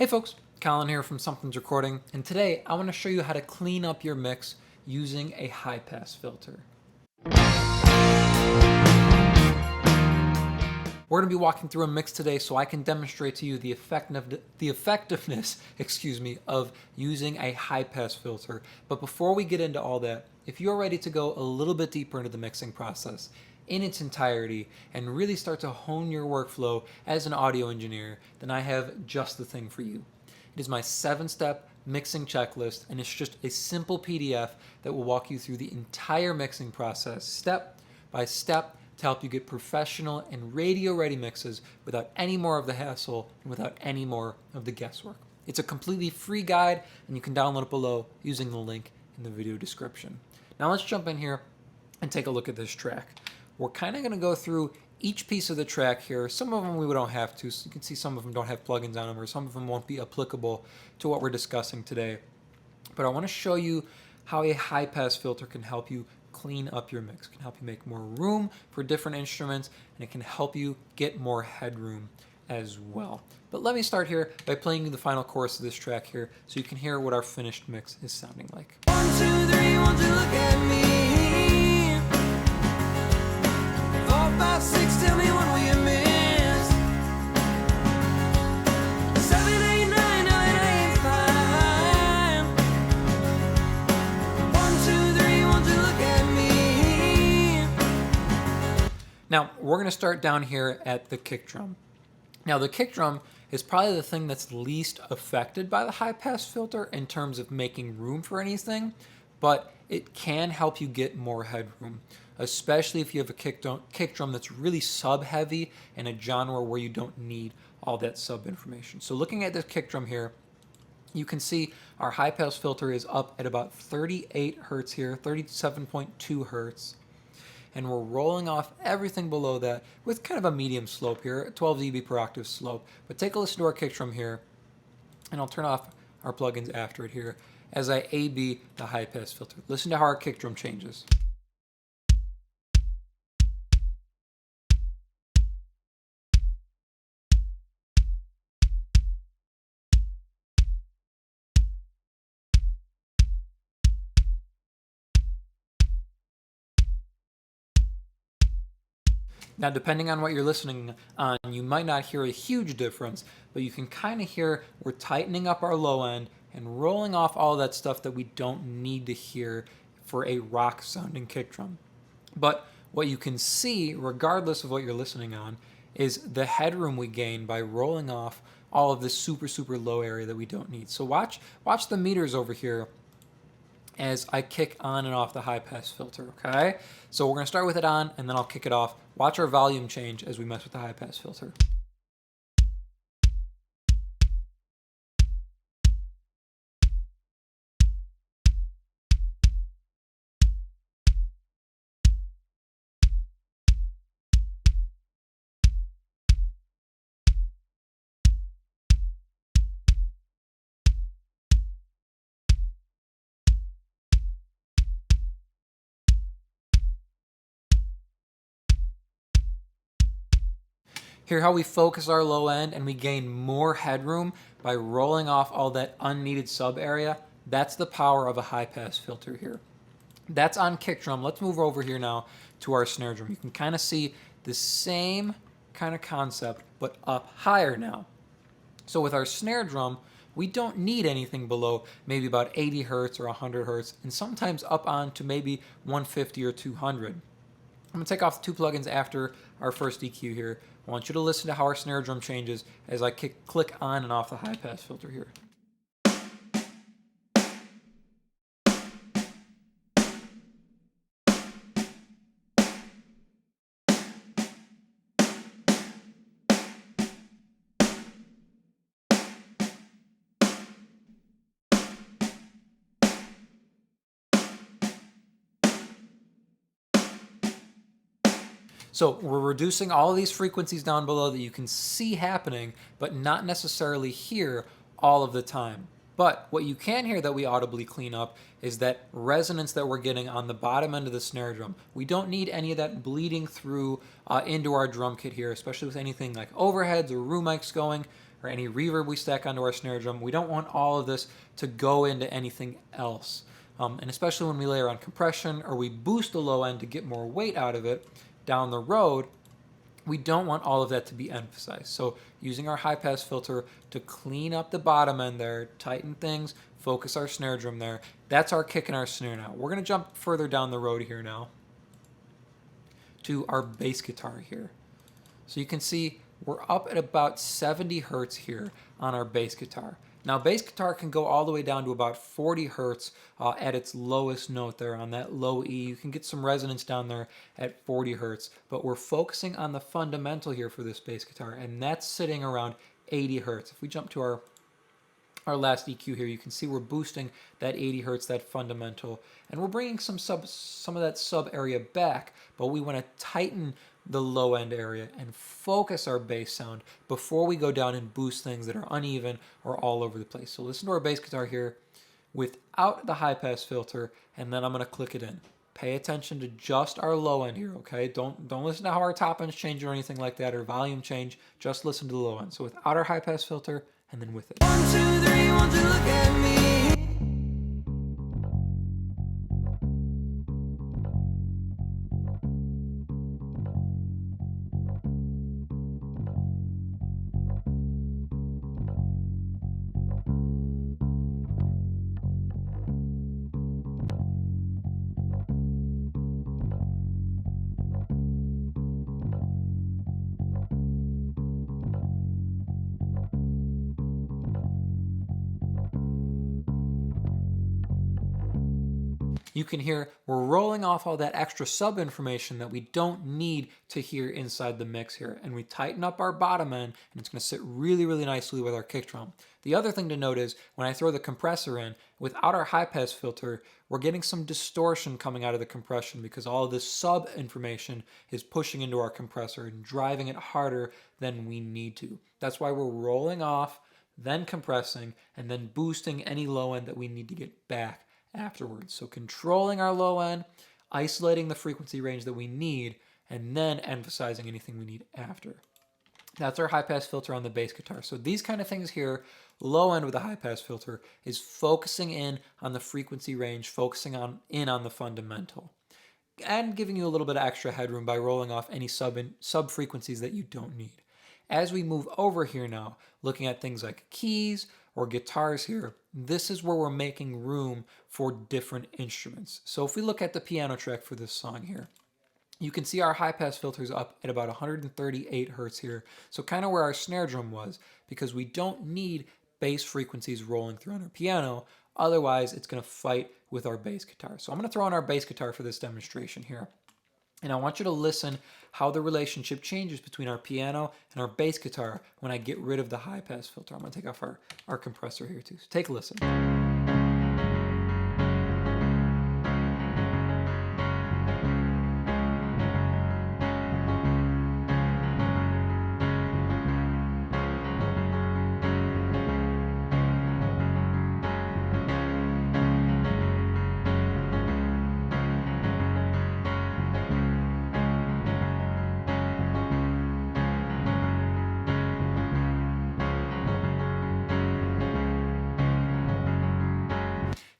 Hey folks, Colin here from Sumthins Recording, and today I want to show you how to clean up your mix using a high-pass filter. We're going to be walking through a mix today so I can demonstrate to you the effectiveness of using a high-pass filter. But before we get into all that, if you're ready to go a little bit deeper into the mixing process in its entirety and really start to hone your workflow as an audio engineer, then I have just the thing for you. It is my 7-step mixing checklist, and it's just a simple PDF that will walk you through the entire mixing process step by step to help you get professional and radio-ready mixes without any more of the hassle and without any more of the guesswork. It's a completely free guide, and you can download it below using the link in the video description. Now let's jump in here and take a look at this track. We're kind of going to go through each piece of the track here. Some of them we don't have to, so you can see some of them don't have plugins on them, or some of them won't be applicable to what we're discussing today. But I want to show you how a high-pass filter can help you clean up your mix. It can help you make more room for different instruments, and it can help you get more headroom as well. But let me start here by playing you the final chorus of this track here so you can hear what our finished mix is sounding like. 1, 2, 3, won't you look at me? 4, 5, 6, tell me what will you miss? 7, 8, 9, now that ain't fine. 1, 2, 3, won't you look at me? Now, we're going to start down here at the kick drum. Now, the kick drum is probably the thing that's least affected by the high-pass filter in terms of making room for anything, but it can help you get more headroom, especially if you have a kick drum that's really sub-heavy in a genre where you don't need all that sub-information. So looking at this kick drum here, you can see our high-pass filter is up at about 38 hertz here, 37.2 hertz. And we're rolling off everything below that with kind of a medium slope here, 12 dB per octave slope. But take a listen to our kick drum here, and I'll turn off our plugins after it here as I A-B the high-pass filter. Listen to how our kick drum changes. Now, depending on what you're listening on, you might not hear a huge difference, but you can kind of hear we're tightening up our low end and rolling off all that stuff that we don't need to hear for a rock-sounding kick drum. But what you can see, regardless of what you're listening on, is the headroom we gain by rolling off all of this super, super low area that we don't need. So watch the meters over here as I kick on and off the high-pass filter, okay? So we're going to start with it on, and then I'll kick it off. Watch our volume change as we mess with the high-pass filter. Hear how we focus our low end and we gain more headroom by rolling off all that unneeded sub area? That's the power of a high-pass filter here. That's on kick drum. Let's move over here now to our snare drum. You can kind of see the same kind of concept, but up higher now. So with our snare drum, we don't need anything below maybe about 80 hertz or 100 hertz, and sometimes up on to maybe 150 or 200. I'm going to take off the 2 plugins after our first EQ here. I want you to listen to how our snare drum changes as I click on and off the high-pass filter here. So we're reducing all of these frequencies down below that you can see happening, but not necessarily hear all of the time. But what you can hear that we audibly clean up is that resonance that we're getting on the bottom end of the snare drum. We don't need any of that bleeding through into our drum kit here, especially with anything like overheads or room mics going. or any reverb we stack onto our snare drum. We don't want all of this to go into anything else. And especially when we layer on compression or we boost the low end to get more weight out of it down the road, we don't want all of that to be emphasized. So using our high pass filter to clean up the bottom end there, tighten things, focus our snare drum there. That's our kick and our snare now. We're going to jump further down the road here now to our bass guitar here. So you can see we're up at about 70 hertz here on our bass guitar. Now bass guitar can go all the way down to about 40 hertz at its lowest note there on that low E. You can get some resonance down there at 40 hertz, but we're focusing on the fundamental here for this bass guitar, and that's sitting around 80 hertz. If we jump to our last EQ here, you can see we're boosting that 80 hertz, that fundamental, and we're bringing some of that sub area back, but we want to tighten the low end area and focus our bass sound before we go down and boost things that are uneven or all over the place. So listen to our bass guitar here without the high pass filter, and then I'm going to click it in. Pay attention to just our low end here, okay? Don't listen to how our top end's change or anything like that, or volume change. Just listen to the low end. So without our high pass filter, and then with it. 1, 2, 3, won't you look at me? You can hear we're rolling off all that extra sub information that we don't need to hear inside the mix here. And we tighten up our bottom end, and it's going to sit really, really nicely with our kick drum. The other thing to note is when I throw the compressor in, without our high pass filter, we're getting some distortion coming out of the compression because all of this sub information is pushing into our compressor and driving it harder than we need to. That's why we're rolling off, then compressing, and then boosting any low end that we need to get back afterwards. So controlling our low end, isolating the frequency range that we need, and then emphasizing anything we need after. That's our high pass filter on the bass guitar. So these kind of things here, low end with a high pass filter, is focusing in on the frequency range, focusing on the fundamental, and giving you a little bit of extra headroom by rolling off any sub frequencies that you don't need. As we move over here now, looking at things like keys or guitars here, this is where we're making room for different instruments. So if we look at the piano track for this song here, you can see our high pass filter is up at about 138 hertz here. So kind of where our snare drum was, because we don't need bass frequencies rolling through on our piano. Otherwise, it's going to fight with our bass guitar. So I'm going to throw in our bass guitar for this demonstration here. And I want you to listen how the relationship changes between our piano and our bass guitar when I get rid of the high pass filter. I'm going to take off our compressor here too. So take a listen.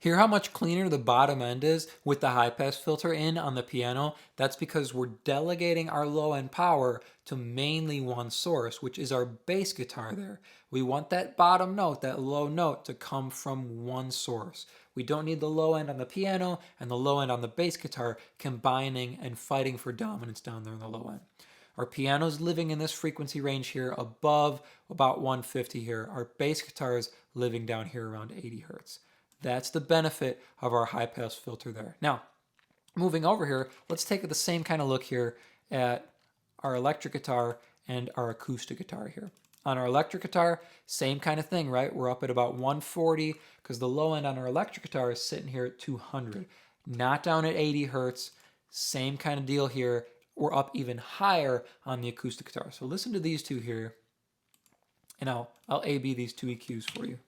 Hear how much cleaner the bottom end is with the high pass filter in on the piano? That's because we're delegating our low end power to mainly one source, which is our bass guitar there. We want that bottom note, that low note, to come from one source. We don't need the low end on the piano and the low end on the bass guitar combining and fighting for dominance down there in the low end. Our piano's living in this frequency range here above about 150 here. Our bass guitar is living down here around 80 hertz. That's the benefit of our high pass filter there. Now, moving over here, let's take the same kind of look here at our electric guitar and our acoustic guitar here. On our electric guitar, same kind of thing, right? We're up at about 140 because the low end on our electric guitar is sitting here at 200. Not down at 80 hertz. Same kind of deal here. We're up even higher on the acoustic guitar. So listen to these two here, and I'll A-B these two EQs for you.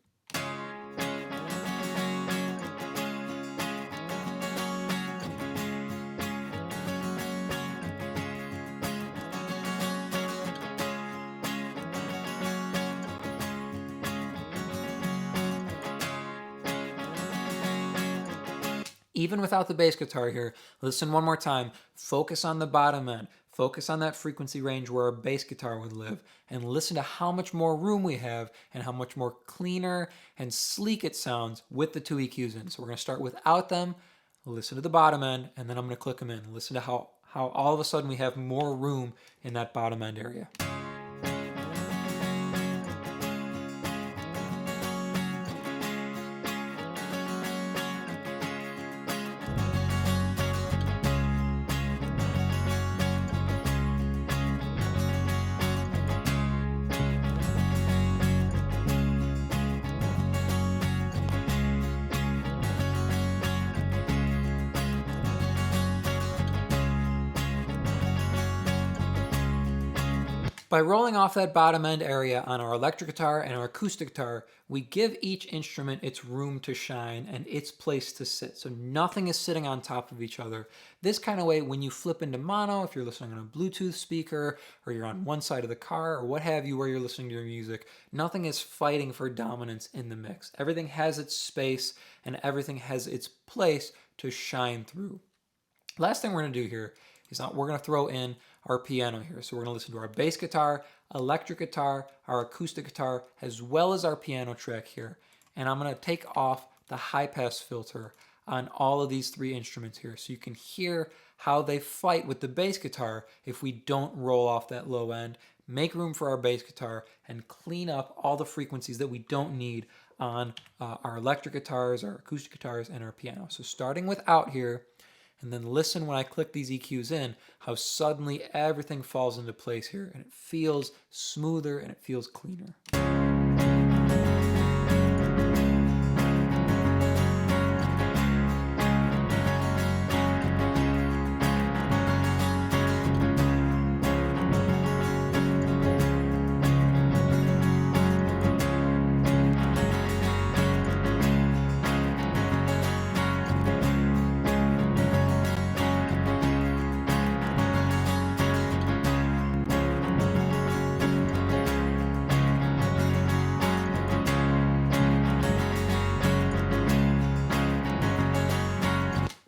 Even without the bass guitar here, listen one more time. Focus on the bottom end. Focus on that frequency range where a bass guitar would live, and listen to how much more room we have and how much more cleaner and sleek it sounds with the two EQs in. So we're going to start without them, listen to the bottom end, and then I'm going to click them in. Listen to how all of a sudden we have more room in that bottom end area. By rolling off that bottom end area on our electric guitar and our acoustic guitar, we give each instrument its room to shine and its place to sit. So nothing is sitting on top of each other. This kind of way, when you flip into mono, if you're listening on a Bluetooth speaker, or you're on one side of the car, or what have you, where you're listening to your music, nothing is fighting for dominance in the mix. Everything has its space and everything has its place to shine through. Last thing we're going to do here is we're going to throw in our piano here. So we're going to listen to our bass guitar, electric guitar, our acoustic guitar, as well as our piano track here. And I'm going to take off the high pass filter on all of these three instruments here so you can hear how they fight with the bass guitar if we don't roll off that low end, make room for our bass guitar, and clean up all the frequencies that we don't need on our electric guitars, our acoustic guitars, and our piano. So starting with out here, and then listen when I click these EQs in, how suddenly everything falls into place here, and it feels smoother and it feels cleaner.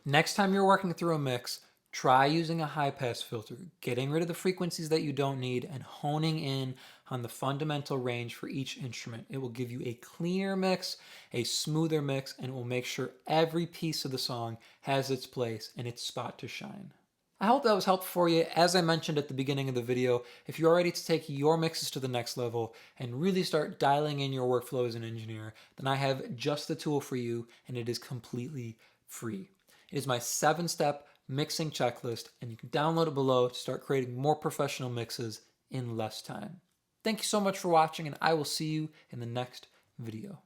Next time you're working through a mix, try using a high pass filter, getting rid of the frequencies that you don't need and honing in on the fundamental range for each instrument. It will give you a cleaner mix, a smoother mix, and it will make sure every piece of the song has its place and its spot to shine. I hope that was helpful for you. As I mentioned at the beginning of the video, if you're ready to take your mixes to the next level and really start dialing in your workflow as an engineer, then I have just the tool for you, and it is completely free. It is my 7-step mixing checklist, and you can download it below to start creating more professional mixes in less time. Thank you so much for watching, and I will see you in the next video.